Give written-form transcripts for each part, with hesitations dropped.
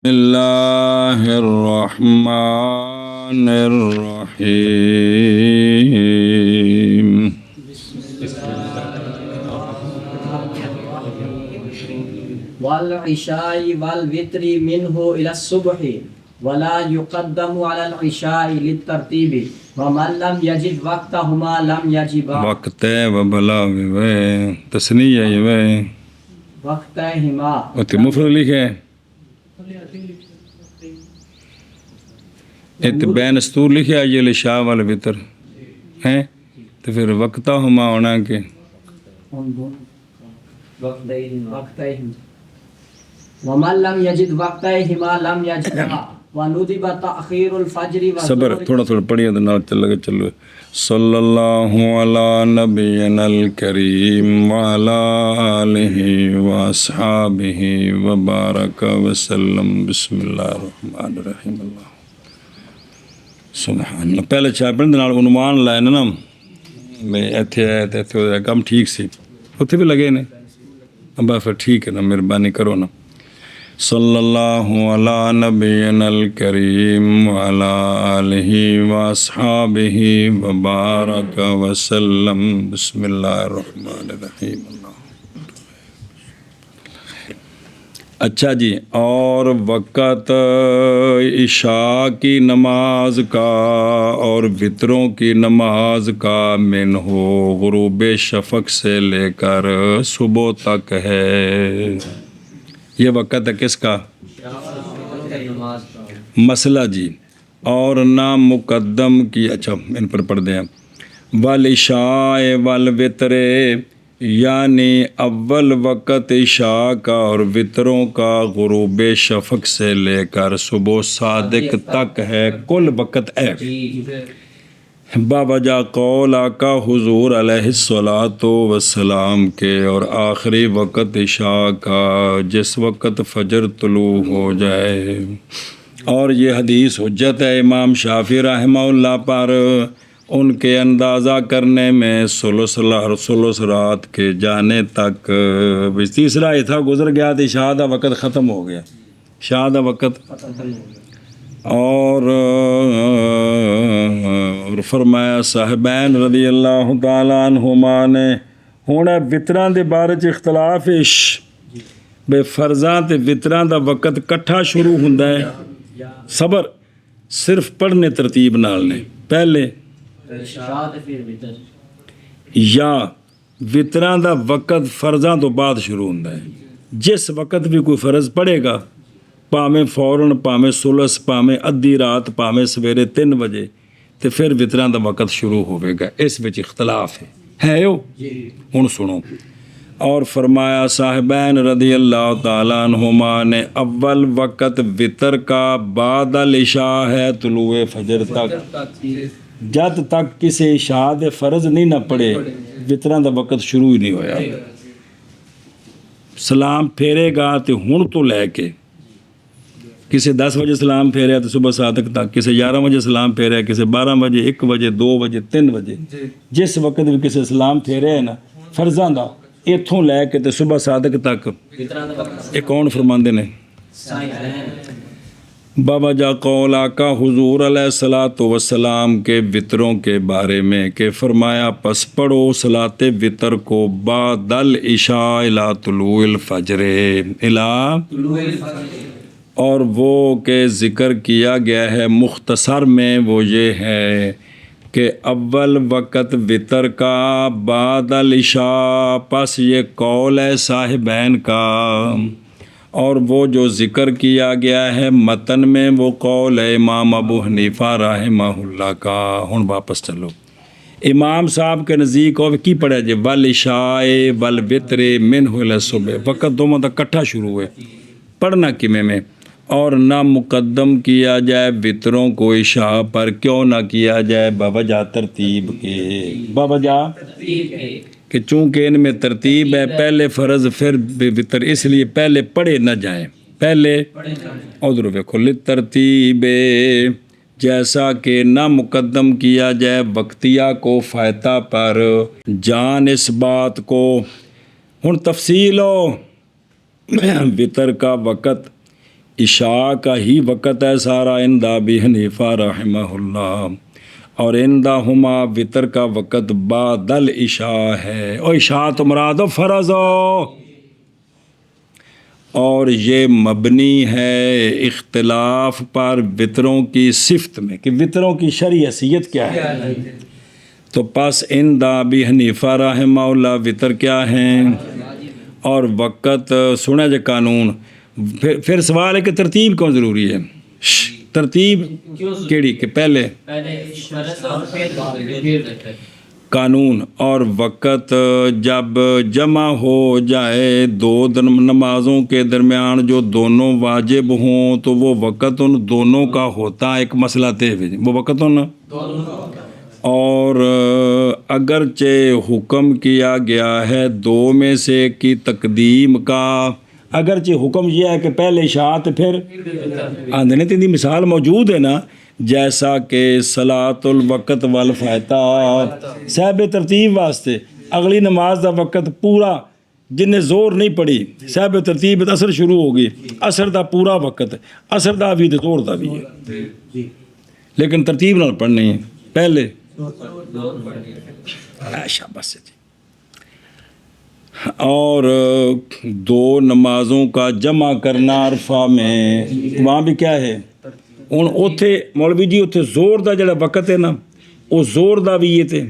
اللہ الرحمن الرحیم والعشاء والوتر منه إلى الصبح ولا يقدم على العشاء للترتيب ومن لم يجد وقتهما لم يجب وقت وبلا تسنیہ وقتهما اتنے مفرد لکھے ات بین استور لکھے آئیے العشاء والوتر ہیں تو پھر وقتہما ہونا کہ وقتهما ومن لم يجد وقتهما لم يجب وندب تأخير الفجر صبر تھوڑا پڑھیے تو نہ چلو صلی اللہ علی نبینا الکریم وعلی آلہ واصحابہ وبارک وسلم بسم اللہ الرحمن الرحیم اللہ سبحان اللہ پہلے چاہے پڑھنے نال عنوان لائے نا میں ایتھے آئے تھے کم ٹھیک سی اتھے بھی لگے نے ابا پھر ٹھیک ہے نا مہربانی کرو نا صلی اللہ علی نبینا الکریم وعلی آلہ واصحابہ وبارک وسلم بسم اللہ الرحمن الرحیم اللہ اچھا جی اور وقت عشاء کی نماز کا اور وطروں کی نماز کا من ہو غروب شفق سے لے کر صبح تک ہے یہ وقت ہے کس کا مسئلہ جی اور نہ مقدم کی اچھا ان پر پڑھ دیں والعشاء والوتر یعنی اول وقت عشاء کا اور وطروں کا غروب شفق سے لے کر صبح صادق تک ہے کل وقت ہے باوجہ قول آقا حضور علیہ الصلاۃ والسلام کے اور آخری وقت عشاء کا جس وقت فجر طلوع ہو جائے اور یہ حدیث حجت ہے امام شافعی رحمہ اللہ پر ان کے اندازہ کرنے میں ثلث رات کے جانے تک تیسرا یہ تھا گزر گیا تو عشاء دا وقت ختم ہو گیا عشاء دا وقت اور فرمایا صاحبین رضی اللہ تعالیٰ عنہما نے ہونا وطراں دے بارے چ اختلاف عش بے فرضاں تے وطراں دا وقت کٹھا شروع ہوندا ہے صبر صرف پڑھنے ترتیب نال نے پہلے یا وطراں دا وقت فرضاں تو بعد شروع ہوندا ہے جس وقت بھی کوئی فرض پڑھے گا پاویں فوراً پاویں ثلث پاویں ادھی رات پاویں سویرے 3 بجے تو پھر وطراں دا وقت شروع ہوئے گا اس وچ اختلاف ہے ہن سنو اور فرمایا صاحبین رضی اللہ تعالیٰ عنہما نے اول وقت وطر کا بعد العشاء ہے طلوع فجر تک جد تک کسی عشاء دے فرض نہیں نہ پڑے وطراں دا وقت شروع ہی نہیں ہویا سلام پھیرے گا تو ہن تو لے کے کسی 10 بجے سلام پھیریا تو صبح صادق تک کسی 11 بجے سلام پھیریا کسی 12 بجے 1 بجے 2 بجے 3 بجے جس وقت بھی کسی سلام پھیریا ہے نا فرضاں دا اتھوں لے کے تو صبح صادق تک یہ کون فرماندے نے بابا جا قول آقا حضور علیہ الصلاۃ والسلام کے وطروں کے بارے میں کہ فرمایا پس پڑھو صلاۃ وطر کو بعد العشاء الی طلوع الفجر اور وہ کہ ذکر کیا گیا ہے مختصر میں وہ یہ ہے کہ اول وقت وطر کا بعد العشاء پس یہ قول ہے صاحبین کا اور وہ جو ذکر کیا گیا ہے متن میں وہ قول ہے امام ابو حنیفہ رحمہ اللہ کا ہن واپس چلو امام صاحب کے نزدیک اور کی پڑھا جی والعشاء والوتر منہ الی الصبح وقت دونوں دا کٹھا شروع ہوئے پڑھنا کمیں میں اور نہ مقدم کیا جائے وطروں کو عشاء پر کیوں نہ کیا جائے بوجہ ترتیب کے بوجہ کہ چونکہ ان میں ترتیب ہے پہلے فرض پھر وطر اس لیے پہلے پڑھے نہ جائیں پہلے ادھر دیکھو لترتیب جیسا کہ نہ مقدم کیا جائے وقتیہ کو فائتہ پر جان اس بات کو ہن تفصیل ہو وطر کا وقت عشاء کا ہی وقت ہے سارا عند ابی حنیفہ رحمہ اللہ، اور عندہما وطر کا وقت بعد العشاء ہے، اور عشاء تو مراد فرض ہو، اور یہ مبنی ہے اختلاف پر وطروں کی صفت میں کہ وطروں کی شرعی حیثیت کیا ہے۔ تو پس عند ابی حنیفہ رحمہ اللہ وطر کیا ہیں، اور وقت سنا جے قانون۔ پھر سوال ہے کہ ترتیب کیوں ضروری ہے؟ ترتیب کیڑی کہ پہلے قانون اور وقت جب جمع ہو جائے دو نمازوں کے درمیان جو دونوں واجب ہوں تو وہ وقت ان دونوں کا ہوتا ہے، ایک مسئلہ طے وہ وقت ہونا، اور اگرچہ حکم کیا گیا ہے دو میں سے کی تقدیم کا، اگرچہ حکم یہ ہے کہ پہلے عشاء پھر آندھنے تین دی مثال موجود ہے نا، جیسا کہ صلاۃ الوقت والفائتہ صاحب ترتیب واسطے اگلی نماز دا وقت پورا جن نے زور نہیں پڑی صاحب ترتیب اثر شروع ہو گئی، اثر دا پورا وقت اثر دا بھی زور دا بھی ہے، لیکن ترتیب نال پڑھنے ہیں پہلے شاباش جی۔ اور دو نمازوں کا جمع کرنا عرفہ میں وہاں بھی کیا ہے ہوں اوتھے مولوی جی اوتھے زور دا جڑا وقت ہے نا وہ زور دا بھی یہ تے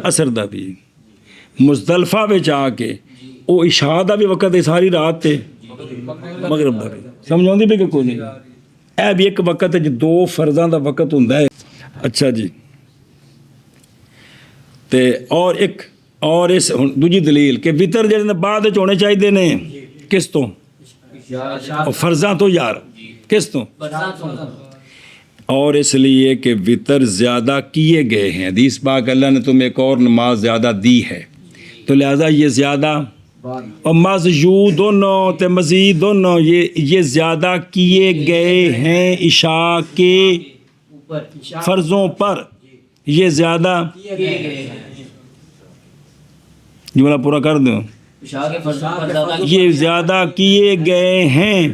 اثر دا بھی، مزدلفہ وچ آ کے وہ عشاء دا بھی وقت ہے ساری رات تے مغرب دا بھی، سمجھ آندی بھی کہ کوئی نہیں، اے بھی ایک وقت ہے جو دو فرضاں دا وقت ہوندا ہے۔ اچھا جی، تے اور ایک اور اس دوجی دلیل کہ وطر جڑے بعد وچ ہونے چاہیے نے کس تو فرضاں تو یار کس تو، اور اس لیے کہ وطر زیادہ کیے گئے ہیں، حدیث پاک اللہ نے تمہیں ایک اور نماز زیادہ دی ہے، تو لہذا یہ زیادہ اور مزجو دونوں تے مزید دونوں یہ زیادہ کیے گئے ہیں عشاء کے فرضوں پر، یہ زیادہ جملہ پورا کر دوں، یہ زیادہ کیے گئے ہیں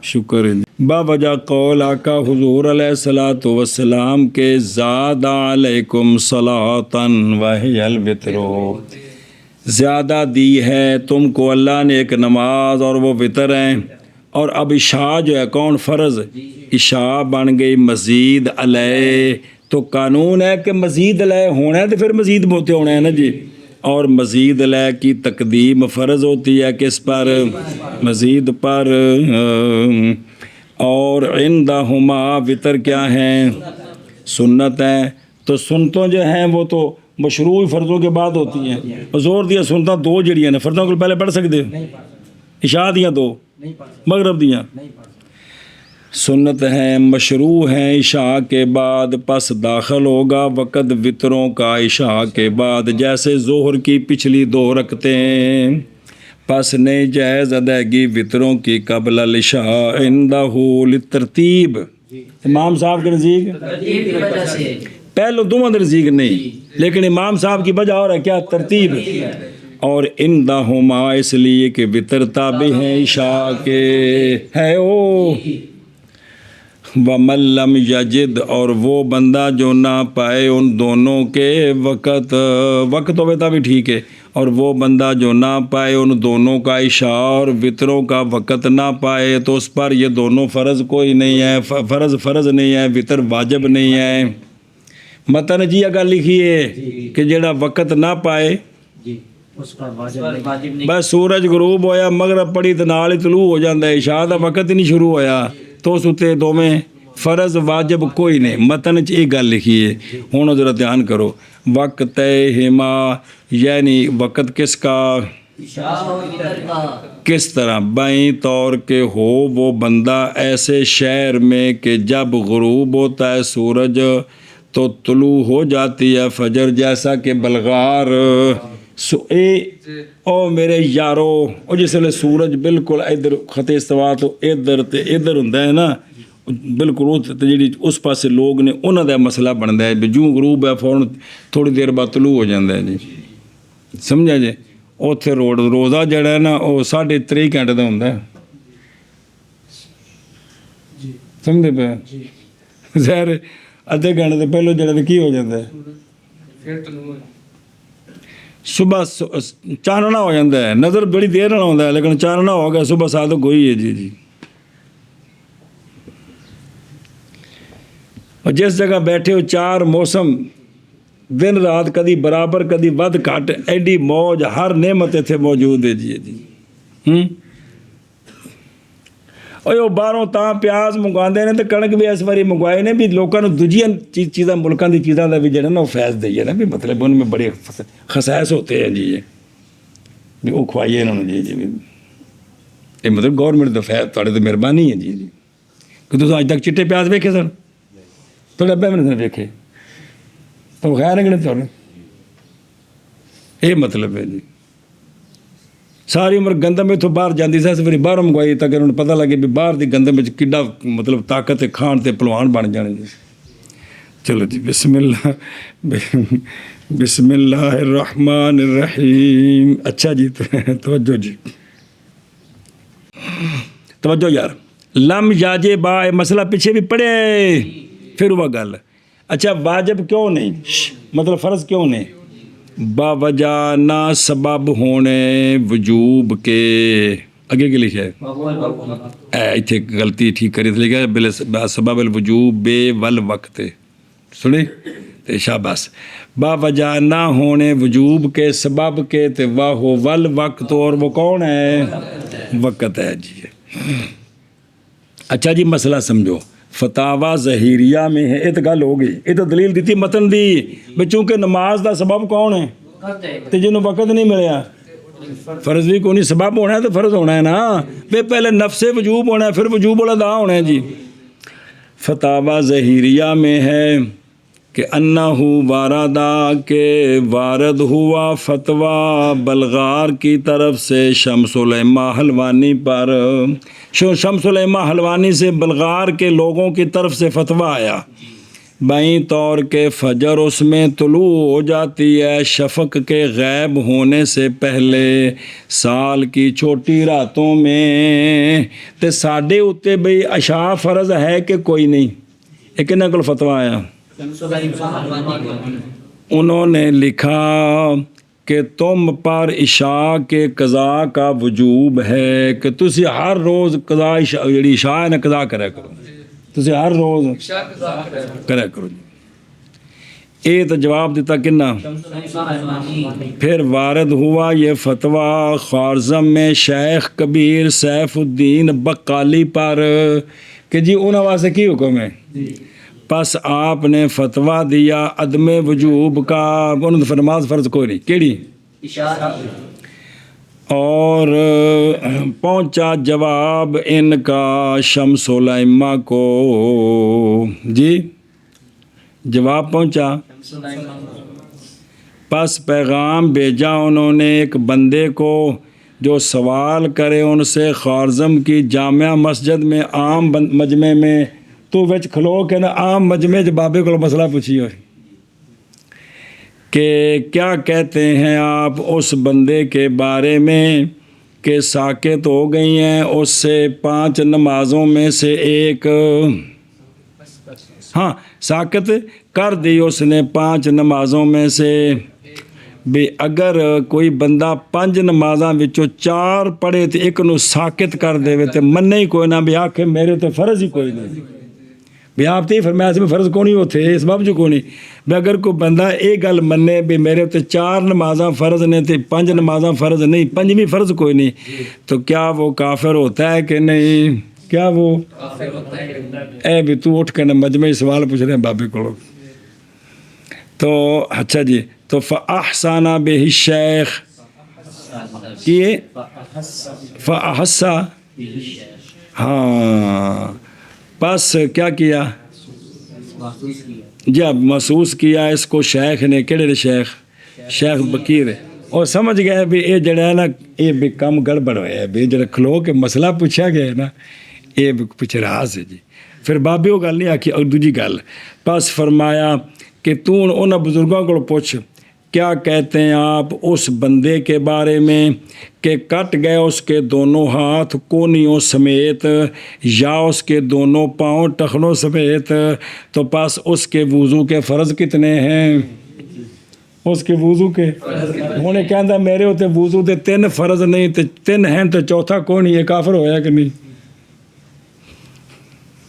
شکر باوجہ قول آقا حضور علیہ الصلوۃ والسلام کے زاد علیکم صلاۃً وہی الوتر، زیادہ دی ہے تم کو اللہ نے ایک نماز اور وہ وطر ہیں، اور اب عشاء جو ہے کون فرض، عشاء بن گئی مزید علیہ، تو قانون ہے کہ مزید علیہ ہونا ہے تو پھر مزید بہتے ہونا ہے نا جی، اور مزید علیہ کی تقدیم فرض ہوتی ہے کس پر، مزید پر، اور عندہما وطر کیا ہیں سنت ہیں، تو سنتوں جو ہیں وہ تو مشروع فرضوں کے بعد ہوتی ہیں، زور دیا سنتاں دو جڑیاں نے فرضوں کو پہلے پڑھ سکتے ہو، عشاء دیاں دو مغرب دیاں سنت ہیں مشروع ہیں عشاء کے بعد، پس داخل ہوگا وقت وطروں کا عشاء کے بعد، جیسے ظہر کی پچھلی دو رکعتیں، پس نہیں جائز ادائیگی وطروں کی قبل العشاء عندہ للترتیب، امام صاحب کے نزدیک پہلو دونوں نزدیک نہیں، لیکن امام صاحب کی وجہ اور ہے کیا ترتیب، اور عندہما اس لیے کہ وطر تابع ہیں عشاء کے ہے او، وَمَن لَّمْ يَجِدْ اور وہ بندہ جو نہ پائے ان دونوں کے وقت ہوئے تا بھی ٹھیک ہے، اور وہ بندہ جو نہ پائے ان دونوں کا عشاء اور وطروں کا وقت نہ پائے تو اس پر یہ دونوں فرض کوئی نہیں ہے، فرض نہیں ہے، وطر واجب نہیں ہے۔ متن جی اگر لکھیے کہ جڑا وقت نہ پائے بس سورج غروب ہویا مغرب پڑی تو نال ہی طلوع ہو جاتا ہے، عشاء دا وقت ہی نہیں شروع ہویا تو اس اتنے دو میں فرض واجب کوئی نہیں، متن چ یہ گل لکھی ہے۔ ہوں ذرا دھیان کرو، وقت ہما یعنی وقت کس کا، کس طرح بائیں طور کے ہو وہ بندہ ایسے شہر میں کہ جب غروب ہوتا ہے سورج تو طلوع ہو جاتی ہے فجر، جیسا کہ بلغار او میرے یارو او جس ویلے سورج بالکل ادھر خط استوا تو ادھر ہوندا ہے نا بالکل جی اس پاسے لوگ نے انہاں دا مسئلہ بنتا ہے جو غروب ہے فوراً تھوڑی دیر بعد طلوع ہو جاتا ہے جی، سمجھا جی۔ اوتھے روزہ جڑا ہے نا وہ 3.5 گھنٹے دا ہوندا ہے، ਸਮਝਦੇ ਪਏ ਜ਼ਹਿਰ ਅੱਧੇ ਘੰਟੇ ਤੋਂ ਪਹਿਲਾਂ ਜਿਹੜਾ ਵੀ ਕੀ ਹੋ ਜਾਂਦਾ ਹੈ ਸੁਬਹ ਚਾਨਣਾ ਹੋ ਜਾਂਦਾ ਹੈ ਨਜ਼ਰ ਬੜੀ ਦੇਰ ਨਾਲ ਆਉਂਦਾ ਹੈ ਲੇਕਿਨ ਚਾਨਣਾ ਹੋ ਗਿਆ ਸੁਬਹ ਸਾਦਕ ਹੋਈ ਹੈ ਜੀ اور جس جگہ بیٹھے ہو چار موسم دن رات کدی برابر کدی ود گھٹ ایڈی موج ہر نعمت اتنے موجود ہے جی وہ باہروں تاں پیاز منگواتے ہیں تو کنک بھی اس باری منگوائے نے بھی لوگوں نے دوجیاں چیزاں ملکوں کی چیزوں کا بھی جہاں نا وہ فیض دئیے نا بھی مطلب ان میں بڑے خصائص ہوتے ہیں جی بھی وہ کھوائیے انہوں نے جی یہ مطلب گورنمنٹ کا فیض تھوڑے تو مہربانی ہے جی کہ تم اج تک چٹے پیاز ویکھے سن تو ڈبے میں نہیں ویکھے تو خیر ہے کہ نہیں یہ مطلب ہے جی ساری عمر گندم اتوں باہر جاتی سی اس بار باہر منگوائی تاکہ انہوں نے پتہ لگے بھی باہر کی گندم کڈا مطلب طاقت ہے کھان تے پلوان بن جانے جی چلو جی بسم اللہ الرحمن الرحیم اچھا جی توجہ جی توجہ یار لم یاجے با مسئلہ پیچھے بھی پڑھے پھر وہ گل اچھا واجب کیوں نہیں مطلب فرض کیوں نہیں باوجہ نہ سبب ہونے وجوب کے اگے کے لکھا ہے اتنے غلطی ٹھیک کری لکھا سبب الوجوب بے ول وقت سنی تے شاباس باوجہ نہ ہونے وجوب کے سبب کے تے واہ ول وقت اور وہ کون ہے وقت ہے جی اچھا جی مسئلہ سمجھو فتاوا ظہیریہ میں ہے یہ تو گل ہو گئی یہ تو دلیل دیتی متن دی بھی چونکہ نماز دا سبب کون ہے تو جنہوں وقت نہیں ملیا فرض بھی کونی سبب ہونا ہے تو فرض ہونا ہے نا بے پہلے نفس وجوب ہونا ہے پھر وجوب الادا ہونا ہے جی فتاوا ظہیریہ میں ہے کہ انہو واردہ کے وارد ہوا فتویٰ بلغار کی طرف سے شمس العلمہ حلوانی پر شمس العلمہ حلوانی سے بلغار کے لوگوں کی طرف سے فتویٰ آیا بائیں طور کے فجر اس میں طلوع ہو جاتی ہے شفق کے غیب ہونے سے پہلے سال کی چھوٹی راتوں میں تے ساڈے اتے بھئی عشاء فرض ہے کہ کوئی نہیں ایک انہاں کول فتویٰ آیا انہوں نے لکھا کہ تم پر عشاء کے قضاء کا وجوب ہے کہ تسی ہر روز قضاء جڑی عشاء ہے نا قضاء کریا کرو تسی ہر روز کریا کرو یہ تو جواب دیتا کنا پھر وارد ہوا یہ فتویٰ خوارزم میں شیخ کبیر سیف الدین بقالی پر کہ جی انہوں واسطے کی حکم ہے پس آپ نے فتویٰ دیا عدم وجوب کا انہوں نے نماز فرض کوئی نہیں کیڑی اور پہنچا جواب ان کا شمس الائمہ کو جی جواب پہنچا پس پیغام بھیجا انہوں نے ایک بندے کو جو سوال کرے ان سے خوارزم کی جامع مسجد میں عام مجمع میں تو وچ کھلو کے نا عام مجمع بابے کو مسئلہ پوچھی ہوئی کہ کیا کہتے ہیں آپ اس بندے کے بارے میں کہ ساکت ہو گئی ہیں اس سے 5 نمازوں میں سے ایک ہاں ساکت کر دی اس نے 5 نمازوں میں سے بھی اگر کوئی بندہ 5 نمازاں وچوں 4 پڑھے تو ایک نو ساکت کر دے تو مننے ہی کوئی نہ بھی آکھے میرے تو فرض ہی کوئی نہیں بھی آپ تو فرمایا سے فرض کو نہیں ہوتے اس باب جو کو نہیں بھی اگر کوئی بندہ یہ گل منے بھی میرے تو 4 نمازاں فرض نے تو 5 نمازاں فرض نہیں 5ویں فرض کوئی نہیں تو کیا وہ کافر ہوتا ہے کہ نہیں کیا وہ اے بھی تو اٹھ کے مجمعی سوال پوچھ رہے ہیں بابے کو تو اچھا جی تو فاحسانہ بہ الشیخ کیے فاحسا ہاں پس کیا کیا جب محسوس کیا اس کو شیخ نے کہڑے شیخ بکیر اور سمجھ گئے بھی یہ جڑا ہے نا یہ بھی کم گڑبڑ ہوا ہے بھی جڑا کھلو کے مسئلہ پوچھا گیا ہے نا یہ بھی پیچھے راز ہے جی پھر بابے وہ گل نہیں آکی اور دوجی گل پس فرمایا کہ تو انہاں بزرگوں کو پوچھ کیا کہتے ہیں آپ اس بندے کے بارے میں کہ کٹ گئے اس کے دونوں ہاتھ کونیوں سمیت یا اس کے دونوں پاؤں ٹخنوں سمیت، تو پس اس کے وضو کے فرض کتنے ہیں؟ اس کے وضو کے انہیں کہتا میرے ہوتے وضو دے 3 فرض نہیں تے 3 ہیں تو چوتھا کون ہی ہے؟ کافر ہویا کہ نہیں؟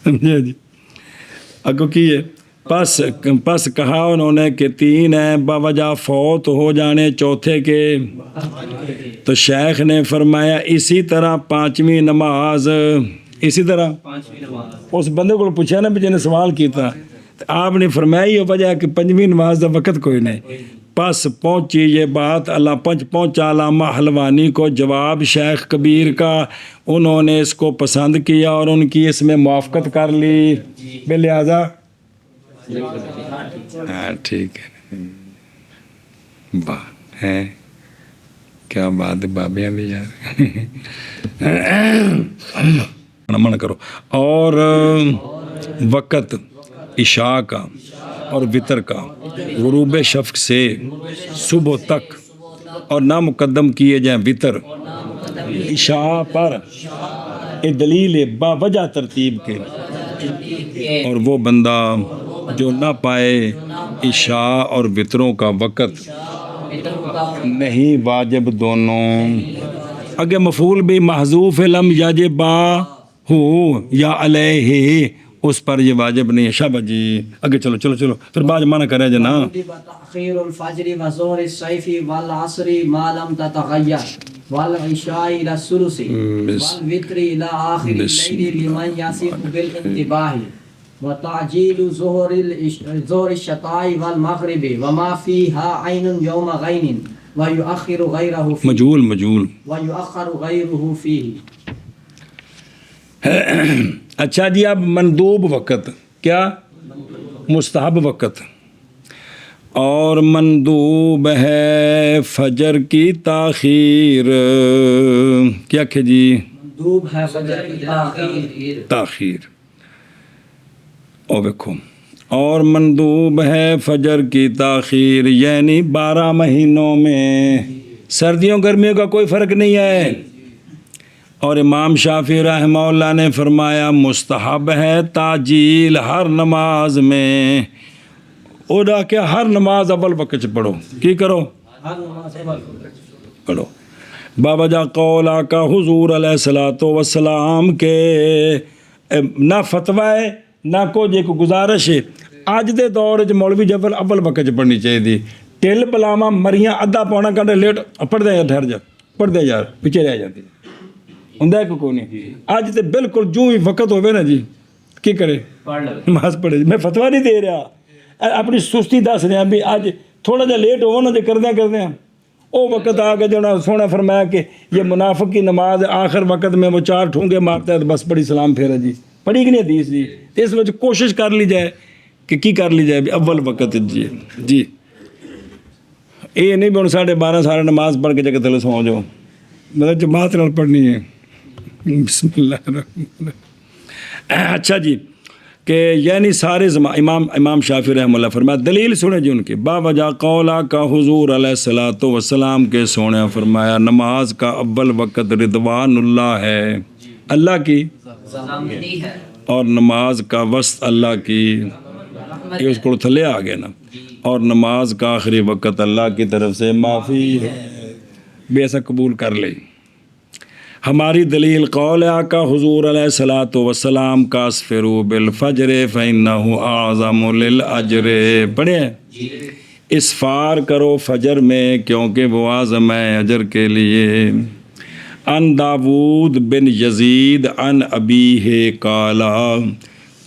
سمجھے جی؟ اگو کی ہے پس کہا انہوں نے کہ 3 ہیں باوجہ فوت ہو جانے چوتھے کے، تو شیخ نے فرمایا اسی طرح 5ویں نماز، اسی طرح اس بندے کو پوچھا نا جن نے سوال کیتا، تو آپ نے فرمایا یہ وجہ کہ 5ویں نماز کا وقت کوئی نہیں۔ پس پہنچی یہ بات پہنچا علامہ حلوانی کو جواب شیخ کبیر کا، انہوں نے اس کو پسند کیا اور ان کی اس میں موافقت کر لی، بے لہٰذا ہاں ٹھیک ہے، ہے کیا بات ہے بابیاں بھی یار من کرو۔ اور وقت عشاء کا اور وطر کا غروب شفق سے صبح تک، اور نہ مقدم کیے جائیں وطر عشاء پر، یہ دلیل ہے باوجہ ترتیب کے، اور وہ بندہ جو نہ پائے عشاء اور وطروں کا وقت نہیں واجب دونوں، اگر مفعول بھی محذوف لم یجبا ہو یا علیہ اس پر یہ واجب نہیں ہے۔ شابہ جی آگے چلو پھر بعد منع کرے جنا۔ تأخیر الفجر وظہر الصیف والعصر ما لم تتغیر والعشاء الى الثلث والوتر الى آخر الليل لمن يصح بالانتباه وتعجيل ظهر الشتاء والمغرب وما فيها عين يوم غين ويؤخر غيره فيه مجهول ويؤخر غيره فيه۔ اچھا جی، اب مندوب وقت کیا؟ مستحب وقت، اور مندوب ہے فجر کی تاخیر، کیا کہ جی؟ مندوب ہے فجر کی تاخیر، اور دیکھو، اور مندوب ہے فجر کی تاخیر، یعنی 12 مہینوں میں سردیوں گرمیوں کا کوئی فرق نہیں ہے۔ اور امام شافعی رحمہ اللہ نے فرمایا مستحب ہے تاجیل ہر نماز میں، اوڈا کہ ہر نماز اول وقت چ پڑھو، کی کرو؟ پڑھو۔ بابا جا قول آقا حضور علیہ الصلوۃ والسلام کے نہ فتویٰ ہے نہ کو جے کو گزارش ہے، اج دے دور وچ مولوی جبل اول وقت چ پڑھنی چاہیے، ٹل پلاواں مریاں ادھا پونا گھنٹہ لیٹ پڑھ دے یار، ٹھہر جا پڑھ دے یار، پیچھے رہ جاتی ہوندا ہے کوئی نہیں۔ اج تے بالکل جو ہی وقت ہوئے نا جی کی کرے نماز پڑھے۔ میں فتویٰ نہیں دے رہا، اپنی سستی دس رہا بھی اج تھوڑا جا لیٹ ہو نا جو کردیں وہ وقت آ کے جو سونا فرمایا کہ یہ منافق کی نماز آخر وقت میں وہ 4 ٹھونگے مارتا ہے تو بس پڑھی سلام پھیرا جی، پڑھی کہ نہیں حدیث جی؟ اس وجہ کوشش کر لی جائے کہ کی کر لی جائے بھی اول وقت جی یہ نہیں بھی ہوں 12:30 سارے نماز پڑھ کے جگہ تھلے سو جاؤ، مطلب جماعت نال پڑھنی ہے۔ بسم اللہ الرحمن الرحیم۔ اچھا جی، کہ یعنی سارے امام شافعی رحمہ اللہ فرمایا، دلیل سنے جی ان کی، باوجہ قولا کا حضور علیہ الصلوۃ والسلام کے سونے فرمایا نماز کا اول وقت رضوان اللہ ہے، اللہ کی، اور نماز کا وسط اللہ کی، یہ اس کو تھلے آ گئے نا، اور نماز کا آخری وقت اللہ کی طرف سے معافی ہے، بے ایسا قبول کر لے۔ ہماری دلیل قول آقا حضور علیہ الصلوۃ والسلام کا اسفروا بالفجر فإنہ اعظم للأجر، پڑھے اسفار کرو فجر میں کیونکہ وہ اعظم ہے اجر کے لیے۔ ان داود بن یزید ان ابیہ قالا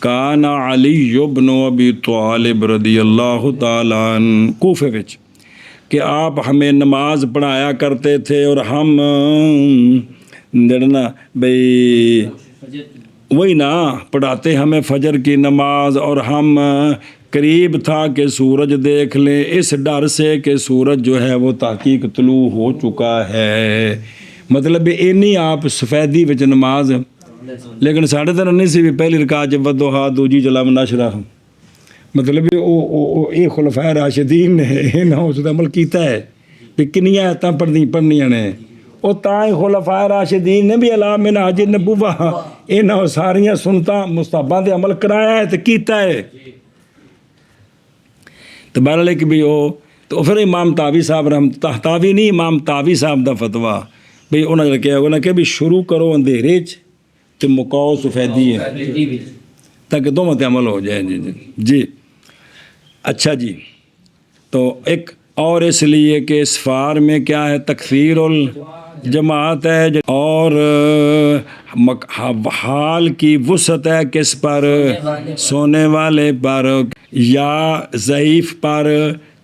کان علی بن ابی طالب رضی اللہ تعالیٰ عنہ کوفے وچ کہ آپ ہمیں نماز پڑھایا کرتے تھے، اور ہم جڑنا بھئی وہی نا پڑھاتے ہمیں فجر کی نماز، اور ہم قریب تھا کہ سورج دیکھ لیں، اس ڈر سے کہ سورج جو ہے وہ تحقیق طلوع ہو چکا ہے، مطلب اینی آپ سفیدی وچ نماز، لیکن 3:30 نہیں سی بھی پہلی رکعت جب والضحیٰ دوجی جلا نشرہ مطلب یہ خلفائے راشدین نے انہاں اس تے عمل کیتا ہے کہ کنیاں آیتاں پڑھنیاں نے وہ تاں ہی خلفائے راشدین نے بھی علا منہاج النبوہ انہاں ساریاں سنتاں مستحباں تے عمل کرایا ہے تے کیتا ہے. تو بہرحال کہ بھی وہ تو پھر امام طاوی صاحب طاوی نہیں امام طاوی صاحب دا فتویٰ بھئی انہوں نے کہا انہوں نے کہ بھی شروع کرو اندھیرے چ تے مکاؤ سفیدی ہے تاکہ دونوں تے عمل ہو جائے. جی اچھا جی. تو ایک اور اس لیے کہ اسفار میں کیا ہے تکثیر الجماعت ہے اور حال کی وسعت ہے کس پر سونے والے پر یا ضعیف پر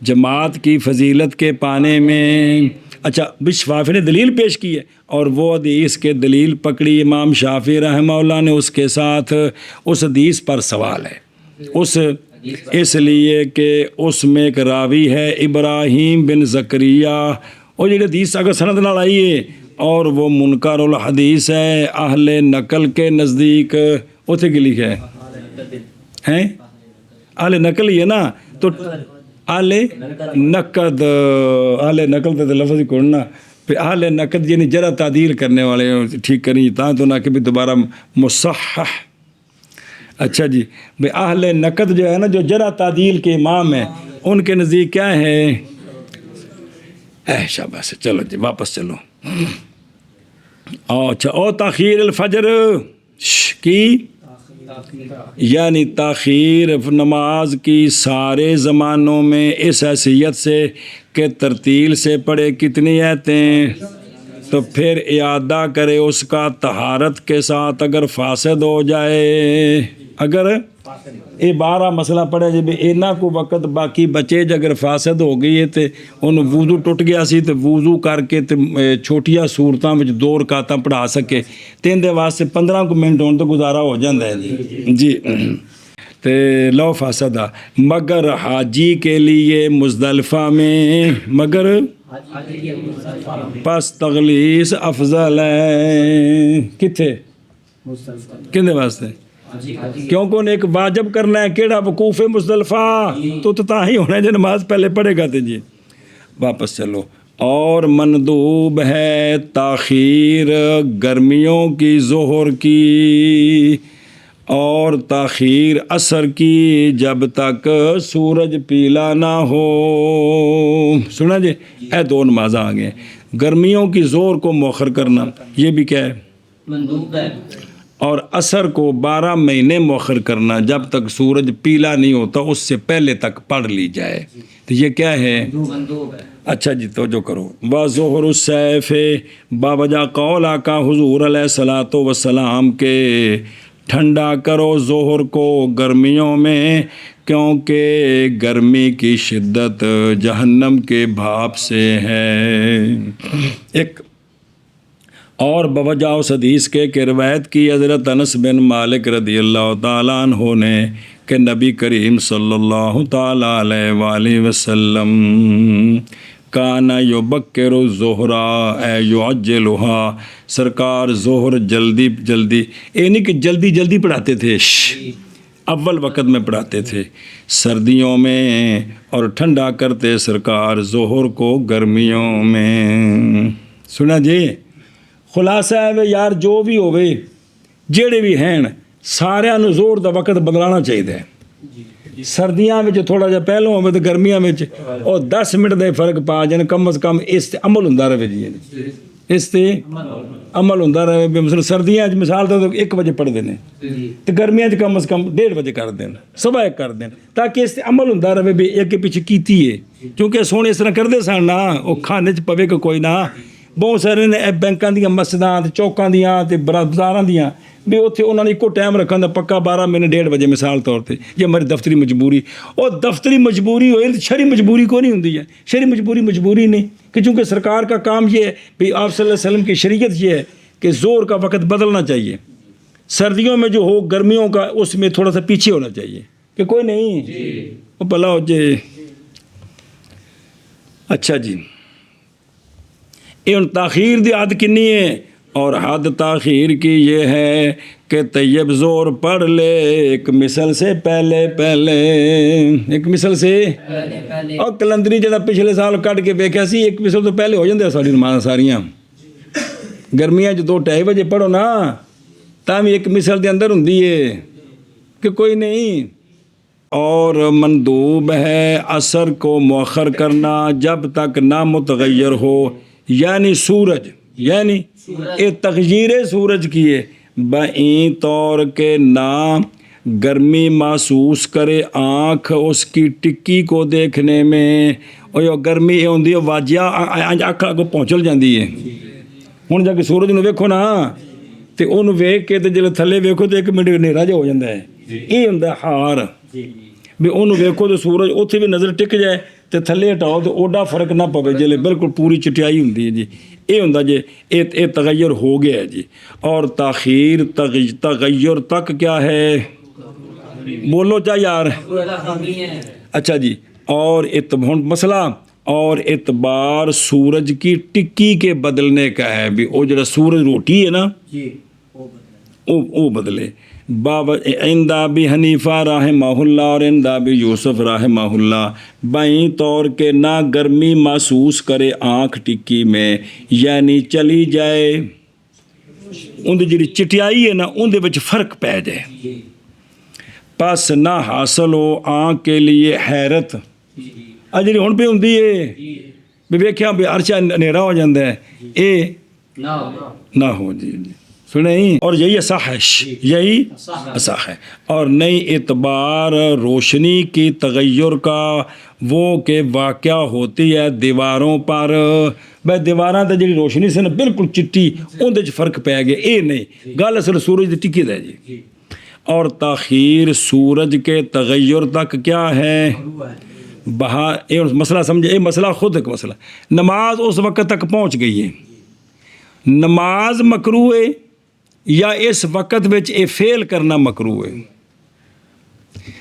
جماعت کی فضیلت کے پانے میں. اچھا بھی شافعی نے دلیل پیش کی ہے اور وہ حدیث کے دلیل پکڑی امام شافعی رحمہ اللہ نے اس کے ساتھ اس حدیث پر سوال ہے اس لیے کہ اس میں ایک راوی ہے ابراہیم بن زکریا اور یہ حدیث اگر سند نال آئی ہے اور وہ منکر الحدیث ہے اہل نقل کے نزدیک اتنے کی لکھا ہے اہل نقل ہی ہے نا تو اہل نقد اہل نقل تے لفظ ہی کوڑنا پھر اہل نقد یعنی جرح تعدیل کرنے والے ٹھیک کریں تاں تو نہ کہ بھی دوبارہ مصحح. اچھا جی بھئی اہل نقد جو ہے نا جو جرح تعدیل کے امام ہیں ان کے نزدیک کیا ہے شاباش چلو جی واپس چلو. اچھا او تاخیر الفجر کی یعنی تاخیر نماز کی سارے زمانوں میں اس حیثیت سے کہ ترتیل سے پڑھے کتنی آیتیں تو پھر اعادہ کرے اس کا طہارت کے ساتھ اگر فاسد ہو جائے اگر یہ 12 مسئلہ پڑھے جب اینا کو وقت باقی بچے اگر فاسد ہو گئی ہے تو انہوں وضو ٹوٹ گیا سی تو وضو کر کے چھوٹیاں صورتاں میں 2 رکعتاں پڑھا سکے تین دے واسطے 15 منٹ ہونے تو گزارا ہو جاندہ ہے جی. تے لو فاسدہ مگر حاجی کے لیے مزدلفہ میں مگر پس تغلیس افضل ہے کتھے کندے واسطے کیونکہ انہیں ایک واجب کرنا ہے کیڑا وقوف مزدلفہ تو تاہی ہونا ہے جو نماز پہلے پڑھے گا تے جی واپس چلو. اور مندوب ہے تاخیر گرمیوں کی ظہر کی اور تاخیر عصر کی جب تک سورج پیلا نہ ہو. سنا جی اے 2 نمازیں آ گئے. گرمیوں کی ظہر کو مؤخر کرنا یہ بھی کیا ہے مندوب ہے اور عصر کو 12 مہینے مؤخر کرنا جب تک سورج پیلا نہیں ہوتا اس سے پہلے تک پڑھ لی جائے تو یہ کیا ہے مندوب ہے. اچھا جی توجہ کرو. وَظُہْرُ السَّيْفِ باوجہ قول آقا حضور علیہ الصلوۃ والسلام کے ٹھنڈا کرو ظہر کو گرمیوں میں کیونکہ گرمی کی شدت جہنم کے بھاپ سے ہے. ایک اور بوجہ اس حدیث کے کہ روایت کی حضرت انس بن مالک رضی اللہ تعالیٰ عنہ نے کہ نبی کریم صلی اللہ تعالیٰ علیہ وآلہ وسلم کانا یبکر الظہر اے یعجلها سرکار ظہر جلدی نہیں کہ جلدی پڑھاتے تھے اول وقت میں پڑھاتے تھے سردیوں میں اور ٹھنڈا کرتے سرکار ظہر کو گرمیوں میں. سنا جی خلاصہ ہے یار جو بھی ہوئے جڑے بھی ہیں سارے نو زور دا وقت بدلانا چاہیے. سردیاں میں تھوڑا جا پہلوں ہوئے تو گرمیاں میں اور 10 منٹ دے فرق پا جائیں کم از کم اس تے عمل ہوندا رہے جی اس تے عمل ہوندا رہے. مثلا سردیاں مثال تو 1 بجے پڑھ دینے تو گرمیاں کم از کم 1:30 بجے کر دین 1:15 کر دین تاکہ اس تے عمل ہوندا رہے بھی ایک پیچھے کیتی ہے کیونکہ سونے اس طرح کردے سن نا وہ کھانے چ پوے کہ کوئی نہ بہت سارے نے بینکاں دیاں مسجداں چوکاں دیاں تے بازاراں دیاں بھی اتنے انہوں نے ایک ٹائم رکھا دا پکا 12 منٹ 1:30 بجے مثال طور پہ یہ ہماری دفتری مجبوری اور دفتری مجبوری ہوئے شرعی مجبوری کو نہیں ہوتی ہے. شرعی مجبوری نہیں کہ چونکہ سرکار کا کام یہ ہے بھی آپ صلی اللہ علیہ وسلم کی شریعت یہ ہے کہ زور کا وقت بدلنا چاہیے. سردیوں میں جو ہو گرمیوں کا اس میں تھوڑا سا پیچھے ہونا چاہیے کہ کوئی نہیں وہ بھلا ہو جائے. اچھا جی یہ تاخیر دی عادت کنی ہے اور حد تاخیر کی یہ ہے کہ طیب زور پڑھ لے ایک مثل سے پہلے پہلے، ایک مثل سے اور کلندری جڑا پچھلے سال کٹ کے ویکھیا سی ایک مثل تو پہلے ہو جاندے ساری نماز ساریاں، گرمیاں 2-2:30 بجے پڑھو نا تاں بھی ایک مثل دے اندر ہوندی ہے کہ کوئی نہیں۔ اور مندوب ہے عصر کو مؤخر کرنا جب تک نہ متغیر ہو، یعنی سورج، یعنی یہ تغییر سورج کی ہے بائیں طور کے نہ گرمی محسوس کرے آنکھ اس کی ٹکی کو دیکھنے میں، اور گرمی یہ ہوندی ہے واجیا اکھ کو پہنچل جاندی ہے۔ ہن جا کے سورج نو ویکھو نا تے اونوں ویکھ کے تے جلے تھلے ویکھو تے 1 منٹ ہنیرا جا ہو جاندا ہے، یہ ہوندا ہار بھی اونوں ویکھو تے سورج اوتھے بھی نظر ٹک جائے تے تھلے ہٹاؤ تے اوڈا فرق نہ پوے جلے بالکل پوری چٹیائی ہوندی ہے جی، یہ ہوندا جی یہ تغیر ہو گیا ہے جی۔ اور تاخیر تغیر تک کیا ہے، بولو چا یار، اچھا جی۔ اور مسئلہ اور اعتبار سورج کی ٹکی کے بدلنے کا ہے بھی وہ جڑا سورج روٹی ہے نا وہ بدلے۔ عند ابی حنیفہ رحمہ اللہ اور عند ابی یوسف رحمہ اللہ بائیں طور کے نہ گرمی محسوس کرے آنکھ ٹکی میں، یعنی چلی جائے اندر جڑی چٹیائی ہے نا اندر وچ فرق پی جائے، پس نہ حاصل ہو آنکھ کے لیے حیرت جی ہن پہ ہوندی ہے بھی ویکھیا بھی عرشہ ہنیرا ہو جاندہ ہے، اے نہ ہو جی سنیں۔ اور یہی اصح ہے، یہی اصح ہے۔ اور نئی اعتبار روشنی کی تغیر کا وہ کہ واقعہ ہوتی ہے دیواروں پر، بھائی دیواراں تے جڑی روشنی سے نا بالکل چٹی اندر وچ فرق پی گیا، اے نہیں گل اصل سورج دی ٹکی دا جی۔ اور تاخیر سورج کے تغیر تک کیا ہے، یہ مسئلہ سمجھے، یہ مسئلہ خود ایک مسئلہ، نماز اس وقت تک پہنچ گئی ہے، نماز مکروہ ہے یا اس وقت وچ اے فیل کرنا مکروہ ہے،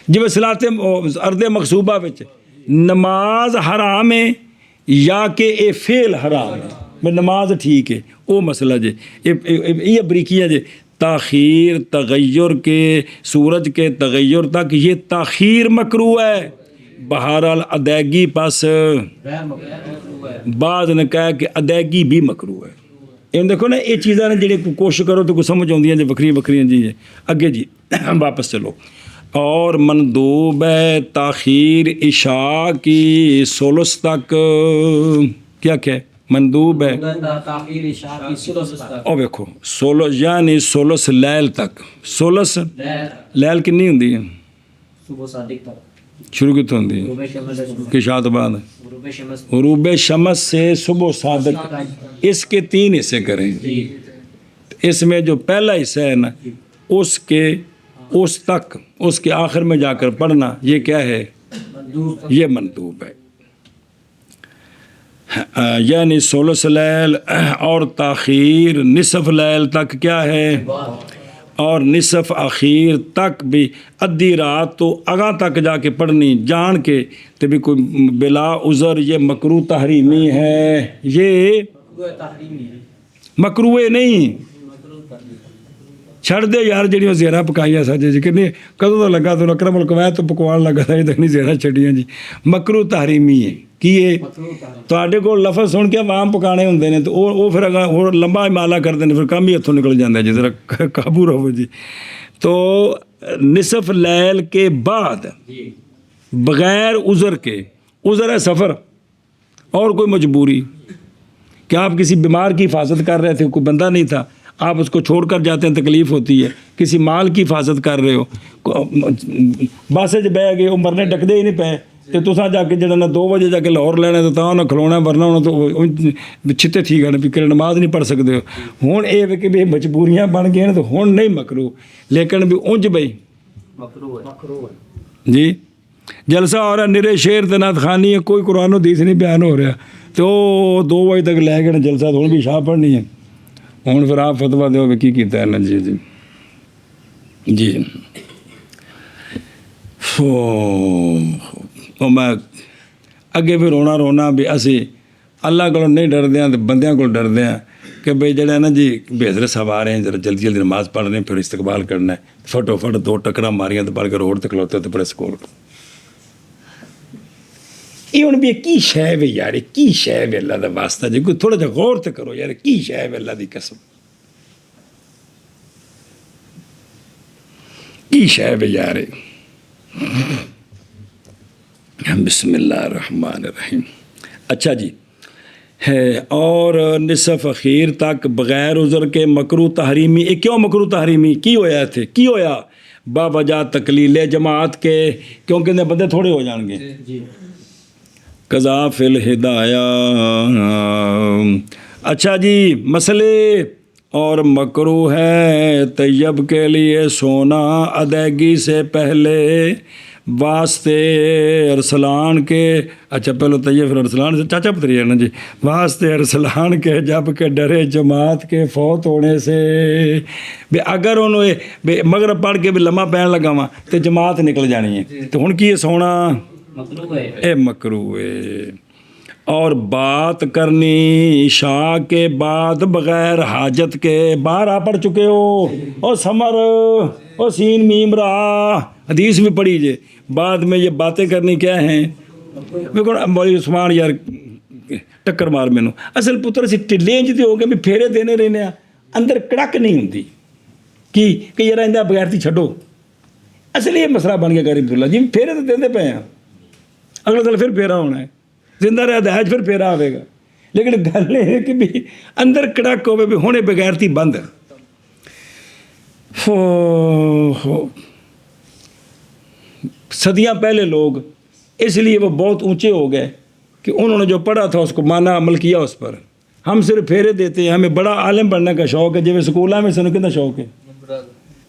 جب صلاۃ ارد مقصوبہ وچ نماز حرام ہے یا کہ اے فیل حرام ہے، میں نماز ٹھیک ہے وہ مسئلہ جی، یہ بریکیاں جی۔ تاخیر تغیر کے سورج کے تغیر تک یہ تاخیر مکروہ ہے، بہرحال ادائیگی پس بعض نے کہا کہ ادائیگی بھی مکروہ ہے۔ یہ دیکھو نا یہ چیزاں نے جڑی کوشش کرو تو کوئی سمجھ آؤندیاں جی وکھری وکھری جی اگے جی واپس چلو۔ اور مندوب ہے تاخیر عشاء کی ثلث تک، کیا ہے مندوب ہے او ویکھو ثلث یعنی ثلث لیل تک، ثلث لیل کنی ہوندی ہے، شروع کتوں ہوندی ہے کہ عشاء تو بعد غروب شمس سے صبح صادق، اس کے 3 حصے کریں، اس میں جو پہلا حصہ ہے نا اس تک اس کے آخر میں جا کر پڑھنا یہ کیا ہے، یہ مندوب ہے، یعنی ثلث لیل۔ اور تاخیر نصف لیل تک کیا ہے، اور نصف اخیر تک بھی ادھی رات تو اگاں تک جا کے پڑھنی جان کے تو بھی کوئی بلا عذر یہ مکروہ تحریمی ہے، یہ مکروہ نہیں، چھڑ دے یار جڑیاں زیرہ پکائیاں ساجے جی کہ نہیں کدوں تو لگا تو اکرم القوایت تو پکوان لگا تھا یہ نہیں زیرہ چھڑیاں جی، مکروہ تحریمی ہے کی ہے تواڈے کول لفظ سن کے عوام پکانے ہوندے نے تو وہ پھر اگر لمبا مالا کرتے ہیں پھر کام ہی ہتھوں نکل جاندہ ہے جی، ذرا قابو رہو جی۔ تو نصف لیل کے بعد بغیر عذر کے، عذر ہے سفر اور کوئی مجبوری کہ آپ کسی بیمار کی حفاظت کر رہے تھے، کوئی بندہ نہیں تھا، آپ اس کو چھوڑ کر جاتے ہیں تکلیف ہوتی ہے، کسی مال کی حفاظت کر رہے ہو، بس بہ گئے وہ مرنے ڈکدے ہی نہیں پے تو تساں جا کے جڑا 2 بجے جا کے لاہور لینا تو تاں نہ کھلونا ورنہ ہونا تو چھتے ٹھیک ہے نا کہ نماز نہیں پڑھ سکتے ہو۔ ہن یہ کہ بھی مجبوریاں بن گئے تو ہن نہیں مکروہ، لیکن بھی اونج بھائی جی جلسہ ہو رہا نرے شعر تے نعت خوانی ہے، کوئی قرآن و حدیث نہیں بیان ہو رہا تو 2 بجے تک لے گئے جلسہ تو ہن بھی شاہ پڑھنی ہے، ہن پھر آپ فتویٰ دیو کہ کی کیتا ہے نا جی جی جی میں اگے پھر رونا بھی اسی اللہ کو نہیں ڈردے ہیں تو بندیاں کو ڈردے ہیں کہ بھائی جڑا ہے نا جی بھی حضرت صاحب آ رہے ہیں ذرا جلدی جلدی نماز پڑھ رہے ہیں پھر استقبال کرنا ہے فٹوفٹ 2 ٹکرا ماریاں تو پڑھ کے روڈ تے کھلوتے تو پڑے سکول یہ ہوں بھی کی شے ہے یار کی شے ہے اللہ کا واسطہ جی کوئی تھوڑا جہا غور تو کرو یار کی شے ہے اللہ کی قسم کی شے ہے یار بسم اللہ الرحمن الرحیم اچھا جی ہے اور نصف اخیر تک بغیر عذر کے مکروہ تحریمی یہ کیوں مکروہ تحریمی کی ہویا تھے کی ہویا با وجہ تقلیل جماعت کے کیونکہ بندے تھوڑے ہو جان گے قضا فی الہدایہ اچھا جی مسئلے اور مکروہ ہے طیب کے لیے سونا ادائیگی سے پہلے واسطے ارسلان کے اچھا پہلے طیب پھر ارسلان سے چاچا پتری ہے نا جی واسطے ارسلان کے جب کہ ڈرے جماعت کے فوت ہونے سے بے اگر انہوں مغرب پڑھ کے بھی لمحہ پہن لگا ہوا تو جماعت نکل جانی ہے تو ہن کی یہ سونا اے مکروہ ہے اور بات کرنی عشاء کے بعد بغیر حاجت کے باہر آ پڑھ چکے ہو او سمر او سین میم را حدیث بھی پڑھی جے بعد میں یہ باتیں کرنی کیا ہیں مولوی عثمان یار ٹکر مار مینوں اصل پتر سی ٹلے جی ہو گئے بھی پھیرے دینے رہنے اندر کڑک نہیں ہوندی کہ یار اندر بغیر تھی چھڈو اصل یہ مسئلہ بن گیا غریب اللہ جی پھیرے تو دیندے پے ہیں اگلا سال پھر پھیرا ہونا ہے زندہ رہا دہج پھر پھیرا آئے گا لیکن گل یہ ہے کہ بھی اندر کڑک ہوئے بھی ہونے بغیر تھی بند صدیاں پہلے لوگ اس لیے وہ بہت اونچے ہو گئے کہ انہوں نے جو پڑھا تھا اس کو مانا عمل کیا اس پر ہم صرف پھیرے دیتے ہیں ہمیں بڑا عالم بننے کا شوق ہے جب سکولوں میں سنوں کتنا شوق ہے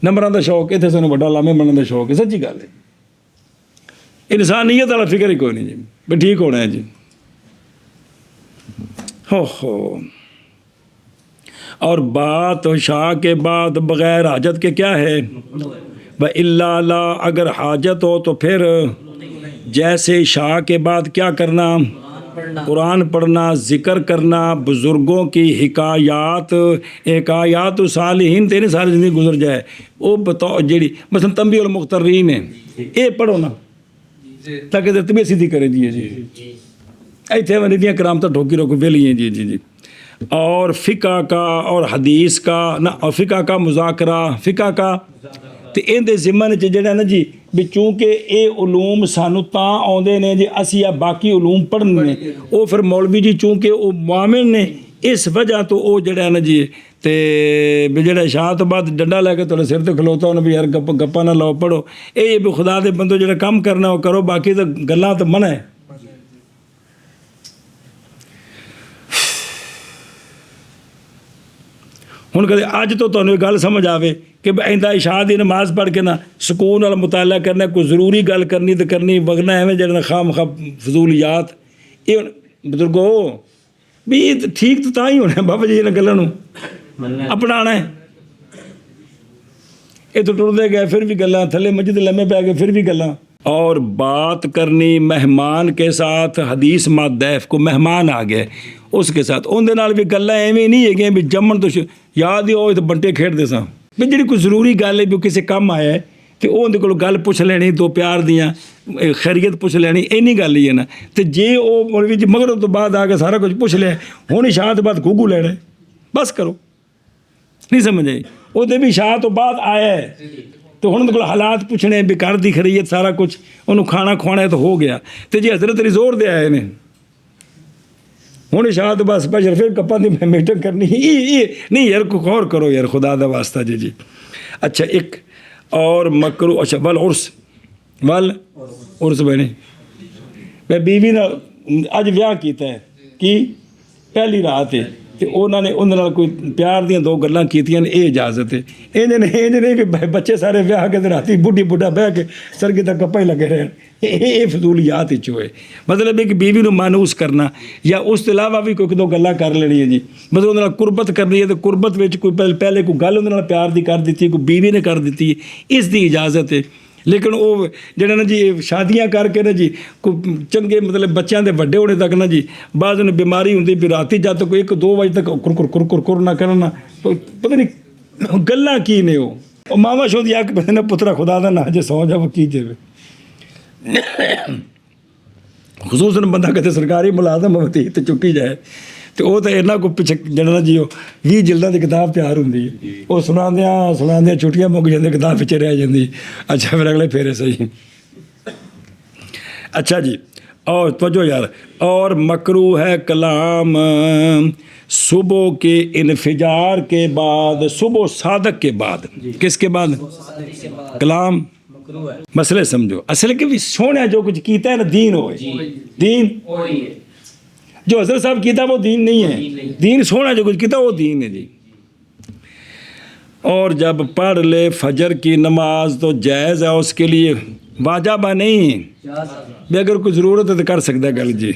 نمبروں کا شوق ہے اتنے سنوں بڑا علامے بننے کا شوق ہے سچی گل ہے انسانیت والا فکر ہی کوئی نہیں جی بھی ٹھیک ہونا ہے جی ہو اور بات شاہ کے بعد بغیر حاجت کے کیا ہے وَإِلَّا لَا اگر حاجت ہو تو پھر جیسے شاہ کے بعد کیا کرنا قرآن پڑھنا ذکر کرنا بزرگوں کی حکایات صالحین تیرے ساری زندگی گزر جائے وہ بتاؤ جیڑی مثلا تنبیہ المخترین ہے یہ پڑھو نا تاکہ طبیعت سیدھی کرے جی ایتھے ونی دیاں کرامتاں ٹھوکی رکھو ویلی ہیں جی اور فقہ کا اور حدیث کا نہ اور فقہ کا مذاکرہ فقہ کا تو ان دے ضمن جڑا نا جی بھی چونکہ اے علوم سانو تاں آوندے نے جی اسی باقی علوم پڑھنے نے وہ پھر مولوی جی چونکہ وہ معامل نے اس وجہ تو وہ جڑا نا جی تے بھی جڑا شاہ تو بعد ڈنڈا لے کے تھوڑے سر تے کھلوتا ہونا بھی یار گپا نہ لاؤ پڑھو اے بھی خدا دے بندو جڑا کام کرنا وہ کرو باقی تو گلاں تو منع ہے ہوں کدے اج تو تمہیں گل سمجھ آئے کہ آئندہ عشاء دی نماز پڑھ کے نہ سکون والا مطالعہ کرنا کوئی ضروری گل کرنی تو کرنی وگنا ایویں جڑا خواہ مخواہ فضولیات یہ بزرگو بھی یہ ٹھیک تو تاں ہی ہونا ہے بابا جی انہاں گلاں نوں اپنانا ہے یہ تو ٹرتے گئے پھر بھی گلاں تھلے مسجد لمے پہ گئے پھر بھی گلاں اور بات کرنی مہمان کے ساتھ حدیث مادیف کو مہمان آ گئے اس کے ساتھ ان دے نال بھی گلاں ایویں نہیں ہے بھی جمن تو یاد ہی ہوئے تو بنٹے کھیڈتے ساں بھی جی کوئی ضروری گل ہے بھی کسی کام آیا ہے تو اندر کو گل پوچھ لینی دو پیار دیاں خیریت پوچھ لینی اینی گل ہی ہے نا تو جی وہ مولوی جی مغرب تو بعد آ کے سارا کچھ پوچھ لیا ہوں عشاء تو بعد گھوگو لینا ہے بس کرو نہیں سمجھ آئی وہ بھی عشاء تو بعد آیا ہے تو ہوں کو حالات پوچھنے بھی گھر دی خیریت سارا کچھ انہوں کھانا کھوانا ہے تو ہو گیا تو جی حضرت علی زور دے آئے نے ہوں شاید بس بشر پھر کپاں دی میٹنگ کرنی نہیں یار کو غور کرو یار خدا دا واسطہ جی اچھا ایک اور مکرو اچھا عرس بنے میں بیوی نے اج ویاہ کیتا ہے کی پہلی رات ہے تو انہوں نے اندر کوئی پیار دیا دو گلاں کیتیاں نے یہ اجازت ہے انج نہیں کہ بچے سارے ویاہ کے راتی بڈھی بڈھا بہ کے سرگی تک کپا ہی لگے رہے یہ فضولیات ہی چوئے مطلب ہے کہ بیوی نو مانوس کرنا یا اس کے علاوہ بھی کوئی دو گلاں کر لینی ہے جی مطلب انہوں نے قربت کرنی ہے تو قربت وچ کوئی پہلے کوئی گل انہوں نے پیار دی کر دیتی کوئی بیوی نے کر دیتی ہے اس دی اجازت ہے لیکن وہ جڑے نا جی شادیاں کر کے نا جی کوئی چنگے مطلب بچیاں دے وڈے ہونے تک نا جی بعض نے بیماری ہوندی بھی راتی جد تک 1-2 بجے تک کر نہ کرنا پتہ نہیں گلاں کی نے وہ ماوا شو دی اک پتہ پترا خدا دا نا جے سو جا کی جے خصوصاً بندہ کتے سرکاری ملازم ہوتی تے چکی جائے تو وہ تو اینا کو پیچھے جڑنا جی وہ 20 جلداں دی کتاب تیار ہوندی ہے وہ سناندیاں چھٹیاں مک جاندی کتاب پیچھے رہ جاندی اچھا پھر اگلے پھیرے صحیح اچھا جی اور توجہ یار اور مکروہ ہے کلام صبح کے انفجار کے بعد صبح صادق کے بعد کس کے بعد کلام مسئلے سمجھو اصل کہ بھی سونے جو کچھ کیتا ہے نا دین ہوئے دین جو حضرت صاحب کیتا وہ دین نہیں ہے دین سونا جو کچھ کیتا وہ دین ہے جی اور جب پڑھ لے فجر کی نماز تو جائز ہے اس کے لیے واجبہ نہیں بھی اگر کوئی ضرورت ہے تو کر سکتا ہے گل جی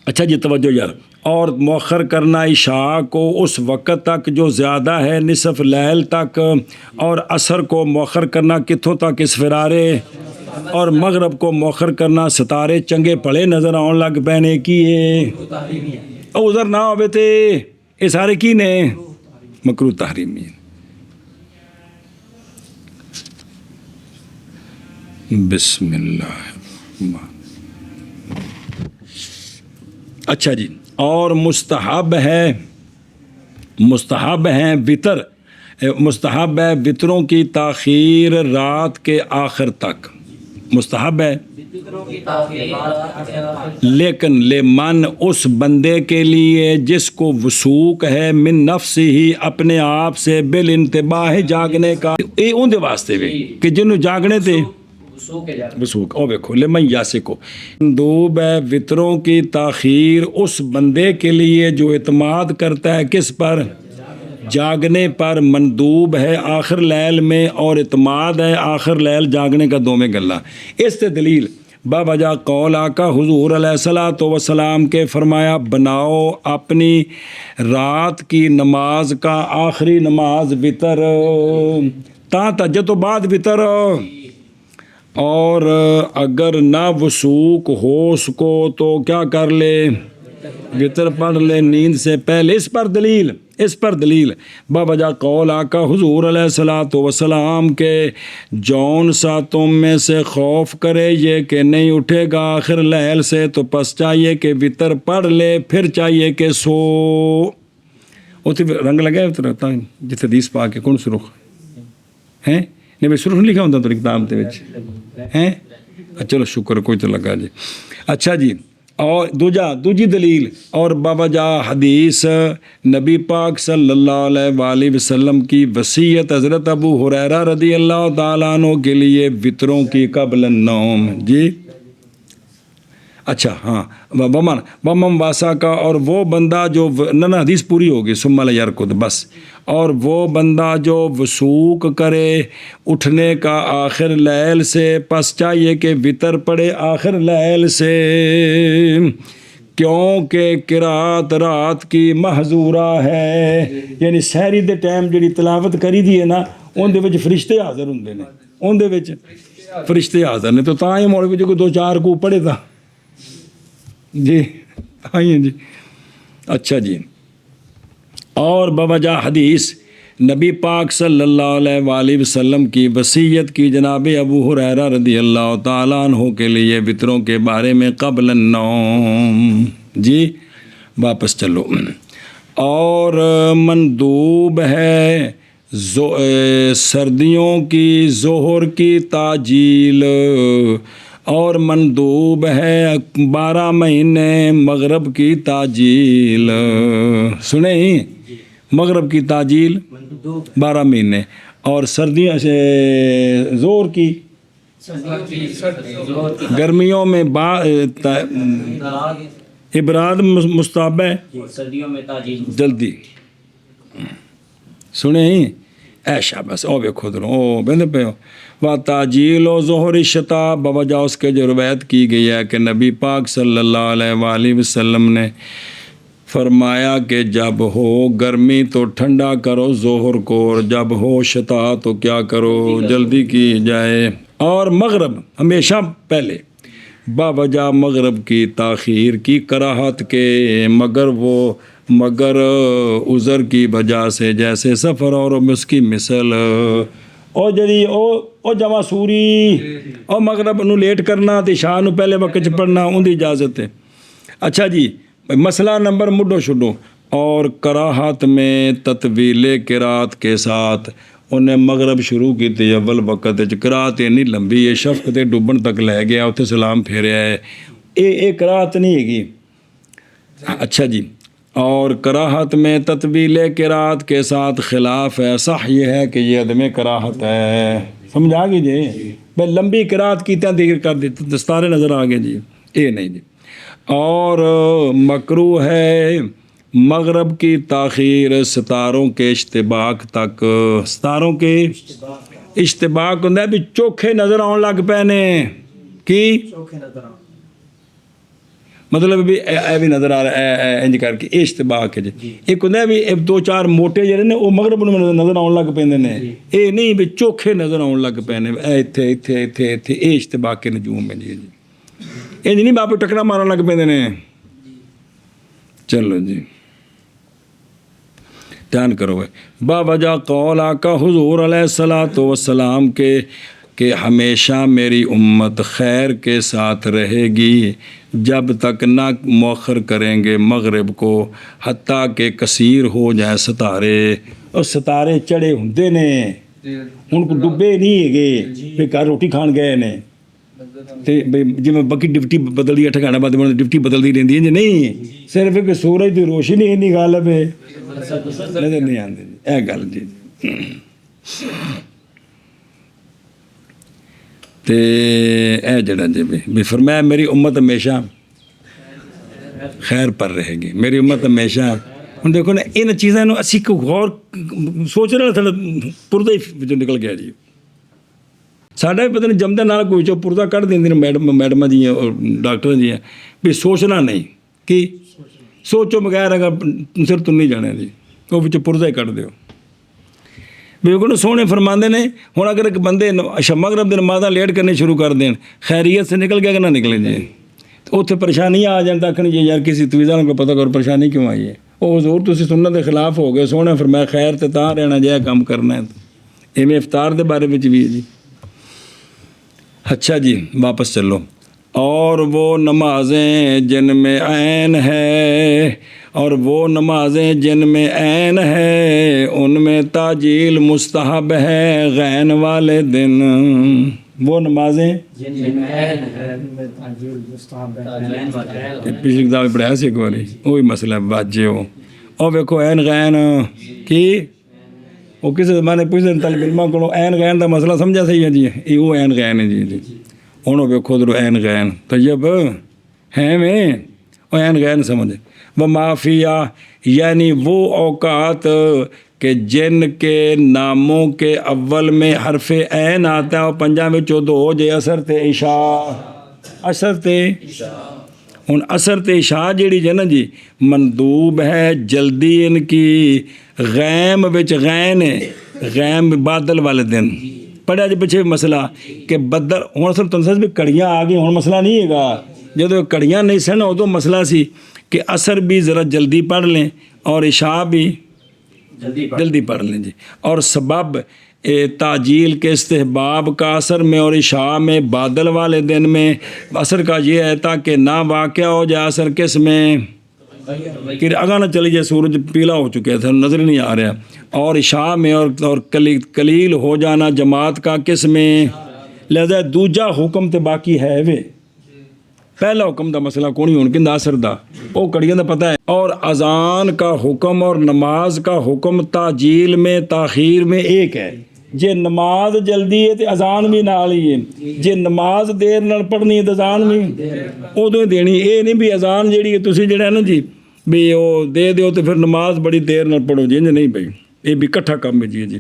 اچھا جی توجہ یار اور مؤخر کرنا عشاء کو اس وقت تک جو زیادہ ہے نصف لیل تک اور عصر کو مؤخر کرنا کتھوں تک اس فرارے اور مغرب کو مؤخر کرنا ستارے چنگے پڑے نظر آن لگ پینے کیے عذر نہ ہوئے تھے یہ سارے کی نے مکروہ تحریمی بسم اللہ اچھا جی اور مستحب ہے وطر مستحب ہے وطروں کی تاخیر رات کے آخر تک مستحب ہے لیکن لمن اس بندے کے لیے جس کو وثوق ہے من نفس ہی اپنے آپ سے بالانتباہ جاگنے کا یہ ان دے واسطے بھی کہ جنہوں جاگنے تھے وثوق او دیکھو لمن یاسکو مندوب ہے وطروں کی تاخیر اس بندے کے لیے جو اعتماد کرتا ہے کس پر جاگنے پر مندوب ہے آخر لیل میں اور اعتماد ہے آخر لیل جاگنے کا دو میں گلہ اس سے دلیل باوجہ قول آقا حضور علیہ الصلوۃ والسلام کے فرمایا بناؤ اپنی رات کی نماز کا آخری نماز وطر تا تہجد تو بعد وطر اور اگر نہ وثوق ہو اس کو تو کیا کر لے وطر پڑھ لے نیند سے پہلے اس پر دلیل باوجہ قول آقا حضور علیہ الصلوۃ والسلام کے جون سا تم میں سے خوف کرے یہ کہ نہیں اٹھے گا آخر لیل سے تو پس چاہیے کہ وطر پڑھ لے پھر چاہیے کہ سو اتنے رنگ لگا ہے جتنے حدیث پا کے کون سرخ ہیں نہیں بھائی سرخ لکھا ہوتا تو کتاب کے ہیں چلو شکر کوئی تو لگا جی اچھا جی اور دوجی دلیل اور باوجہ حدیث نبی پاک صلی اللہ علیہ وآلہ وسلم کی وصیت حضرت ابو ہریرہ رضی اللہ تعالیٰ عنہ کے لیے وطروں کی قبل النوم جی اچھا ہاں ومن واسا کا اور وہ بندہ جو نہ حدیث پوری ہوگی ثم لا یرقد بس اور وہ بندہ جو وثوق کرے اٹھنے کا آخر لیل سے پس چاہیے کہ وطر پڑے آخر لیل سے کیونکہ قرات رات کی محظورہ ہے یعنی سحری دے ٹائم جڑی تلاوت کری دی ہے نا ان دے وچ فرشتے حاضر ہوندے نے ان دے وچ فرشتے حاضر نے تو تاں ہی مولوی جو 2-4 کو پڑھے تھا جی آئیے جی اچھا جی اور بوجہ حدیث نبی پاک صلی اللہ علیہ وآلہ وسلم کی وصیت کی جناب ابو ہریرہ رضی اللہ تعالیٰ عنہ کے لیے وطروں کے بارے میں قبل النوم جی واپس چلو اور مندوب ہے سردیوں کی ظہر کی تاجیل اور مندوب ہے 12 مہینے مغرب کی تاجیل سنیں مغرب کی تاجیل 12 مہینے اور سردیوں سے زور کی گرمیوں میں ابراد مستحب ہے سردیوں میں تاجیل جلدی سنیں ایشا بس او بے خود او بندے پہ ہو و تاجیل و ظہر شتا بوجہ اس کے جو روایت کی گئی ہے کہ نبی پاک صلی اللہ علیہ وآلہ وسلم نے فرمایا کہ جب ہو گرمی تو ٹھنڈا کرو ظہر کو، اور جب ہو شتا تو کیا کرو جلدی کی جائے۔ اور مغرب ہمیشہ پہلے، باوجہ مغرب کی تاخیر کی کراہت کے، مگر عذر کی وجہ سے، جیسے سفر اور اس کی مثل او جڑی او جمع سوری او مغرب نو لیٹ کرنا تے عشاء نو پہلے وقت چ پڑھنا، ان دی اجازت ہے۔ اچھا جی، مسئلہ نمبر مڈو شڈو، اور کراہت میں تطویل قرات کے ساتھ انہیں مغرب شروع کی تھی اول وقت قرات اتنی لمبی ہے، شفق تے ڈوبن تک لے گیا، اتنے سلام پھیریا ہے، یہ قرات نہیں ہے گی۔ اچھا جی، اور کراہت میں تطویل قرات کے ساتھ خلاف ہے، صح یہ ہے کہ یہ عدم کراہت ہے، سمجھ آ گئی جی؟ بھائی لمبی قرات کی تحقیر کر دی، دستارے نظر آ گئے جی، یہ نہیں جی۔ اور مکروہ ہے مغرب کی تاخیر ستاروں کے اشتباک تک، ستاروں کے اشتباک ہوں بھی چوکھے نظر آن لگ پے نے، کی مطلب بھی اے بھی نظر آ رہا ہے انج کر کے، یہ اشتباک ہے جی۔ ایک ہوں بھی دو چار موٹے جڑے نے وہ مغرب نظر آن لگ پے نے، یہ نہیں بھی چوکھے نظر آن لگ پے نے، اتنے اتنے اتنے اتنے، یہ اشتباک کے نجوم ہے جی۔ یہ نہیں باپ ٹکرا مارن لگ پے نے۔ چلو جی دھیان کرو گے، باوجہ قول آقا حضور علیہ الصلوۃ والسلام کے کہ ہمیشہ میری امت خیر کے ساتھ رہے گی جب تک نہ مؤخر کریں گے مغرب کو، حتیٰ کہ کثیر ہو جائیں ستارے، اور ستارے چڑھے ہوندے نے، ان کو ڈبے نہیں ہے گے، پھر گھر روٹی کھان گئے نے، جی میں باقی ڈپٹی بدلتی ہے ٹھکانا بعد ڈپٹی بدلتی رہتی ہے جی، نہیں صرف ایک سورج کی روشنی اینی غالب ہے نظر نہیں آتی، اے گل جی۔ تے اے جڑا جی بھی فرمایا میری امت ہمیشہ خیر پر رہے گی، میری امت ہمیشہ، ہوں دیکھو نا ان چیزوں اسی کو غور سوچنا تھوڑا پردہ ہی نکل گیا جی۔ ساڈا بھی پتہ نہیں جمدے نال کوئی چو پردہ کٹ دیں میڈم جی اور ڈاکٹر جی ہیں بھی سوچنا نہیں، کہ سوچو بغیر اگر سر تن نہیں جانے جی، وہ بچ پردہ ہی کٹ دیو۔ بالکل سونے فرماندے نے، ہوں اگر ایک بندے مغرب دی نمازاں لیٹ کرنی شروع کر دین، خیریت سے نکل گیا کہ نہ نکلے جی، تو اتنے پریشانیاں آ جان تک نہیں یار کسی تویزہ کو پتہ کرو پریشانی کیوں آئی ہے، وہ حضور تسی سنت کے خلاف ہو گئے، سونے فرمایا خیر تے تاں رہنا جائے کام کرنا ہے، ایویں افطار دے بارے وچ بھی ہے جی۔ اچھا جی واپس چلو، اور وہ نمازیں جن میں عین ہے، اور وہ نمازیں جن میں عین ہے ان میں تاجیل مستحب ہے غین والے دن، وہ نمازیں جن میں عین ہے ان میں تاجیل مستحب ہے، پچھلی کتاب میں پڑھایا سی ایک باری، وہی مسئلہ واجے ہو، اور دیکھو عین غین کی وہ کسی زمانے پوچھتے طالب علماں کو عین غین کا مسئلہ سمجھا صحیح ہے جی، یہ وہ عین غین ہے جی، ہوں ویکھو ادھر عین غین طیب ہیں میں وہ عین غین سمجھے، وہ معافیہ یعنی وہ اوقات کہ جن کے ناموں کے اول میں حرف عین آتا ہے، اور پنجاں میں دو ہو جائے اثر تے عشاء، اثر تے ہوں اثر تے عشاء جیڑی جی نا جی مندوب ہے جلدی ان کی، غیم وچ غین ہے، غیم بادل والے دن پڑھا جی پیچھے مسئلہ کہ بدل، ہوں اصل تنسل بھی کڑیاں آ گئی، ہوں مسئلہ نہیں ہے گا، جدو کڑیاں نہیں سن ادو مسئلہ سی کہ اثر بھی ذرا جلدی پڑھ لیں اور عشاء بھی جلدی پڑھ لیں جی، اور سبب تاجیل کے استحباب کا اثر میں اور عشاء میں بادل والے دن میں اثر کا یہ ہے تاکہ نہ واقعہ ہو جائے اثر کس میں کہ اگاں نہ چلی جائے، سورج پیلا ہو چکے تھے نظر نہیں آ رہا، اور عشاء میں اور قلیل ہو جانا جماعت کا کس میں، لہذا دوجا حکم تے باقی ہے وے، پہلا حکم دا مسئلہ کونی ہون کندہ اثر دا وہ کڑیاں دا پتہ ہے، اور اذان کا حکم اور نماز کا حکم تاجیل میں تاخیر میں ایک ہے، جے نماز جلدی ہے تے اذان بھی نال ہی ہے، جے نماز دیر نال پڑھنی ہے تے اذان بھی ادوں دینی، اے نہیں بھی اذان جیڑی ہے تسی جڑا ہے نا جی بھی وہ دے دیو تے پھر نماز بڑی دیر نال پڑھو جی، نہیں بھائی یہ بھی کٹھا کام ہے جی۔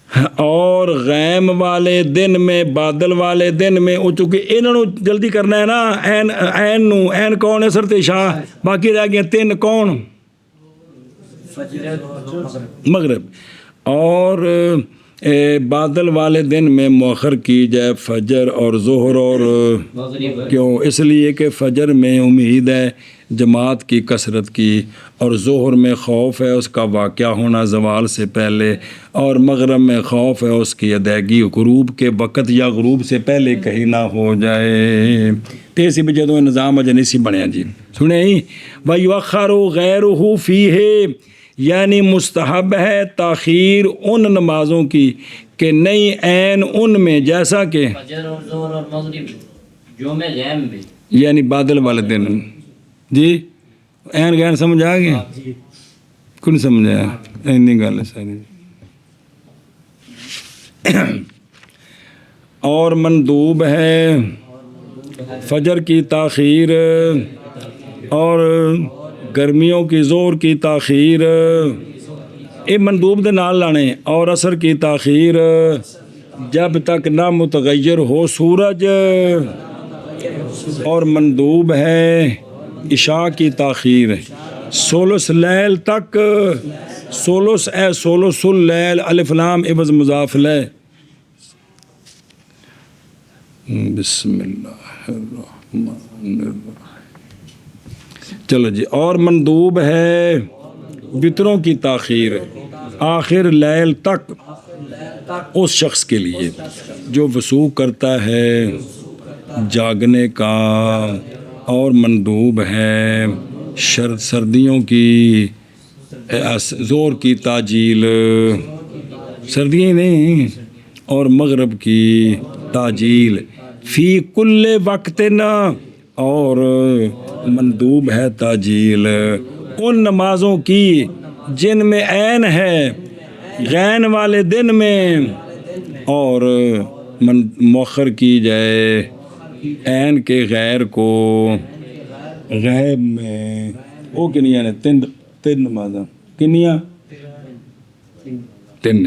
اور غیم والے دن میں بادل والے دن میں وہ چونکہ انہوں نے جلدی کرنا ہے نا این کون ہے سرت شاہ باقی رہ گیا تین کون مغرب اور بادل والے دن میں مؤخر کی جائے فجر اور ظہر اور کیوں اس لیے کہ فجر میں امید ہے جماعت کی کثرت کی اور ظہر میں خوف ہے اس کا واقعہ ہونا زوال سے پہلے اور مغرب میں خوف ہے اس کی ادائیگی غروب کے وقت یا غروب سے پہلے کہیں نہ ہو جائے تیسی بھی جدوں نظام اجنیسی بنیا جی سنیں وَيُؤَخَّرُ غَيْرُهُ فِيهِ یعنی مستحب ہے تاخیر ان نمازوں کی کہ نہیں عین ان میں جیسا کہ فجر اور ظہر اور مغرب جو میں غیم میں یعنی بادل والے دن جی این غیر سمجھ آ گیا کون سمجھایا اینی گل ہے ساری اور مندوب ہے فجر کی تاخیر اور گرمیوں کی زور کی تاخیر یہ مندوب دے نال لانے اور عصر کی تاخیر جب تک نہ متغیر ہو سورج اور مندوب ہے عشاء کی تاخیر سولس لیل تک سولس اے سولس اللیل الف لام عوض مضاف لے بسم اللہ الرحمن الرحیم چلو جی اور مندوب ہے وطروں کی تاخیر آخر لیل تک اس شخص کے لیے جو وسوخ کرتا ہے جاگنے کا اور مندوب ہے سردیوں کی زور کی تاجیل سردیاں نہیں اور مغرب کی تاجیل فی کل وقت نہ اور مندوب ہے تاجیل ان نمازوں کی جن میں عین ہے غین والے دن میں اور مؤخر کی جائے عین کے غیر کو غیب میں وہ کنیاں نے تین نمازاں کنیاں تین